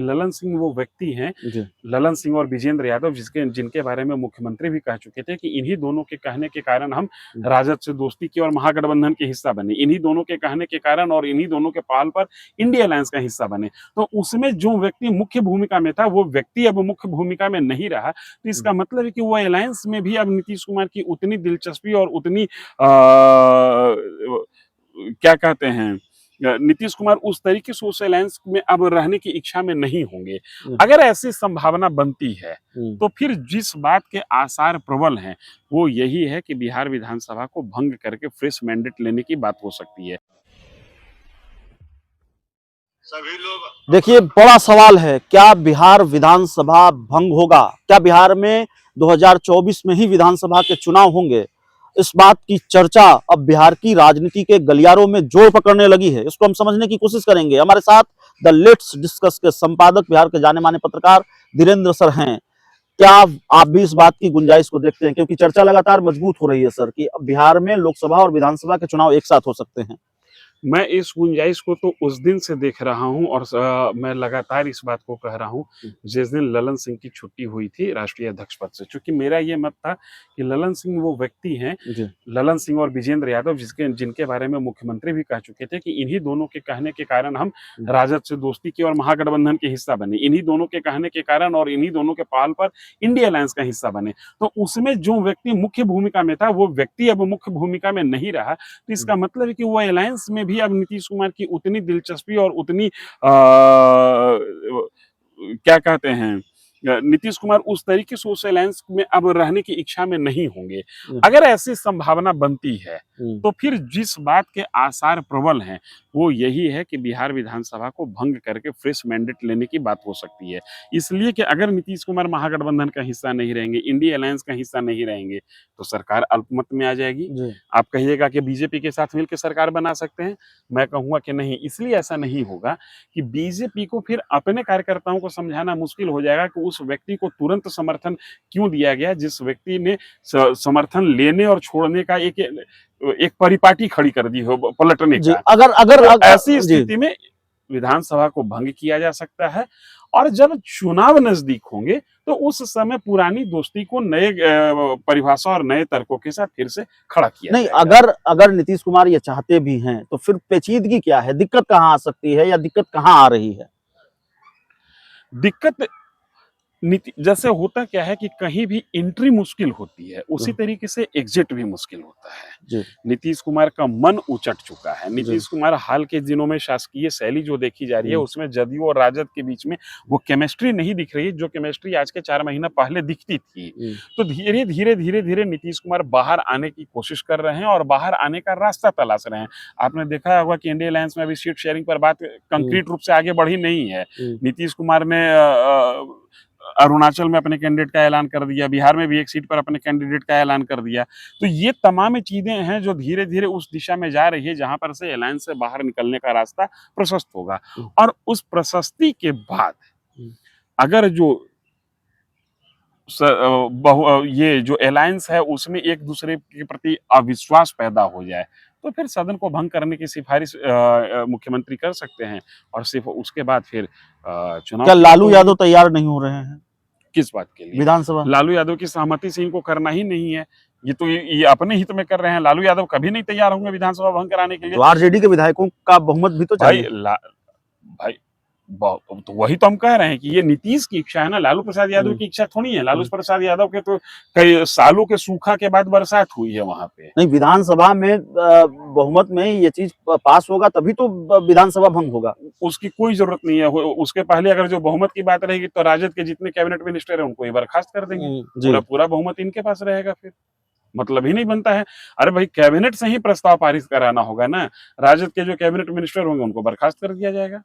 ललन सिंह वो व्यक्ति हैं, जी। ललन सिंह और विजेंद्र यादव जिनके बारे में मुख्यमंत्री भी कह चुके थे कि इन्हीं दोनों के कहने के कारण हम राजद से दोस्ती की और महागठबंधन के हिस्सा बने। इन्हीं दोनों के कहने के कारण और इन्हीं दोनों के पहल पर इंडिया अलायंस का हिस्सा बने। तो उसमें जो व्यक्ति मुख्य भूमिका में था, वो व्यक्ति अब मुख्य भूमिका में नहीं रहा। तो इसका मतलब है कि वो अलायंस में भी अब नीतीश कुमार की उतनी दिलचस्पी और उतनी क्या कहते हैं, नीतीश कुमार उस तरीके से उस अलायंस में अब रहने की इच्छा में नहीं होंगे। अगर ऐसी संभावना बनती है तो फिर जिस बात के आसार प्रबल हैं वो यही है कि बिहार विधानसभा को भंग करके फ्रेश मैंडेट लेने की बात हो सकती है। सभी लोग देखिए, बड़ा सवाल है, क्या बिहार विधानसभा भंग होगा? क्या बिहार में 2024 में ही विधानसभा के चुनाव होंगे? इस बात की चर्चा अब बिहार की राजनीति के गलियारों में जोर पकड़ने लगी है। इसको हम समझने की कोशिश करेंगे। हमारे साथ द लेट्स डिस्कस के संपादक, बिहार के जाने माने पत्रकार धीरेन्द्र सर हैं। क्या आप भी इस बात की गुंजाइश को देखते हैं, क्योंकि चर्चा लगातार मजबूत हो रही है सर कि अब बिहार में लोकसभा और विधानसभा के चुनाव एक साथ हो सकते हैं? मैं इस गुंजाइश को तो उस दिन से देख रहा हूं और मैं लगातार इस बात को कह रहा हूं जिस दिन ललन सिंह की छुट्टी हुई थी राष्ट्रीय अध्यक्ष पद से। क्योंकि मेरा ये मत था कि ललन सिंह वो व्यक्ति हैं, ललन सिंह और विजेंद्र यादव जिनके बारे में मुख्यमंत्री भी कह चुके थे कि इन्हीं दोनों के कहने के कारण हम राजद से दोस्ती की और महागठबंधन के हिस्सा बने। इन्हीं दोनों के कहने के कारण और इन्हीं दोनों के पहल पर इंडिया अलायंस का हिस्सा बने। तो उसमें जो व्यक्ति मुख्य भूमिका में था, वो व्यक्ति अब मुख्य भूमिका में नहीं रहा। तो इसका मतलब है कि वो अलायंस में भी अब नीतीश कुमार की उतनी दिलचस्पी और उतनी क्या कहते हैं, नीतीश कुमार उस तरीके से उस अलायंस में अब रहने की इच्छा में नहीं होंगे। अगर ऐसी संभावना बनती है तो फिर जिस बात के आसार प्रबल हैं वो यही है कि बिहार विधानसभा को भंग करके फ्रेश मैंडेट लेने की बात हो सकती है। इसलिए कि अगर नीतीश कुमार महागठबंधन का हिस्सा नहीं रहेंगे, इंडिया अलायंस का हिस्सा नहीं रहेंगे, तो सरकार अल्पमत में आ जाएगी। आप कहिएगा कि बीजेपी के साथ मिलकर सरकार बना सकते हैं, मैं कहूंगा कि नहीं। इसलिए ऐसा नहीं होगा कि बीजेपी को फिर अपने कार्यकर्ताओं को समझाना मुश्किल हो जाएगा कि उस व्यक्ति को तुरंत समर्थन क्यों दिया गया जिस व्यक्ति ने समर्थन लेने और छोड़ने का एक परिपाटी खड़ी कर दी हो पलटने का। अगर तो ऐसी स्थिति में विधानसभा को भंग किया जा सकता है और जब चुनाव नजदीक होंगे तो उस समय पुरानी दोस्ती को नए परिभाषा और नए तर्कों के साथ फिर से खड़ा किया नहीं जाएगा। अगर नीतीश कुमार ये चाहते भी हैं तो फिर पेचीदगी क्या है? दिक्कत कहाँ आ सकती है या दिक्कत कहाँ आ रही है? दिक्कत जैसे होता क्या है कि कहीं भी एंट्री मुश्किल होती है, उसी तरीके से एग्जिट भी मुश्किल होता है। नीतीश कुमार का मन उचट चुका है। नीतीश कुमार हाल के दिनों में शासकीय शैली जो देखी जा रही है उसमें जदयू और राजद के बीच में वो केमिस्ट्री नहीं दिख रही, जो केमिस्ट्री आज के 4 महीना पहले दिखती थी। तो धीरे धीरे नीतीश कुमार बाहर आने की कोशिश कर रहे हैं और बाहर आने का रास्ता तलाश रहे हैं। आपने देखा होगा कि इंडिया अलायंस में अभी सीट शेयरिंग पर बात कंक्रीट रूप से आगे बढ़ी नहीं है। नीतीश कुमार ने अरुणाचल में अपने कैंडिडेट का ऐलान कर दिया, बिहार में भी एक सीट पर अपने कैंडिडेट का ऐलान कर दिया। तो ये तमाम चीजें हैं जो धीरे धीरे उस दिशा में जा रही है जहां पर से अलायंस से बाहर निकलने का रास्ता प्रशस्त होगा। और उस प्रशस्ति के बाद अगर जो ये जो अलायंस है उसमें एक दूसरे के प्रति अविश्वास पैदा हो जाए तो फिर सदन को भंग करने की सिफारिश मुख्यमंत्री कर सकते हैं और सिर्फ उसके बाद फिर चुनाव। क्या लालू यादव तैयार नहीं हो रहे हैं किस बात के लिए? विधानसभा लालू यादव की सहमति से इनको करना ही नहीं है। ये तो ये अपने हित में कर रहे हैं। लालू यादव कभी नहीं तैयार होंगे विधानसभा भंग कराने के लिए। तो आरजेडी के विधायकों का बहुमत भी तो चाहिए। भाई तो वही तो हम कह रहे हैं कि ये नीतीश की इच्छा है ना, लालू प्रसाद यादव की इच्छा थोड़ी है। लालू प्रसाद यादव के तो कई सालों के सूखा के बाद बरसात हुई है वहां पे। नहीं, विधानसभा में बहुमत में ये चीज पास होगा तभी तो विधानसभा भंग होगा। उसकी कोई जरूरत नहीं है। उसके पहले अगर जो बहुमत की बात रहेगी तो राजद के जितने कैबिनेट मिनिस्टर है उनको ही बर्खास्त कर देंगे। पूरा बहुमत इनके पास रहेगा, फिर मतलब ही नहीं बनता है। अरे भाई, कैबिनेट से ही प्रस्ताव पारित कराना होगा ना। राजद के जो कैबिनेट मिनिस्टर होंगे उनको बर्खास्त कर दिया जाएगा।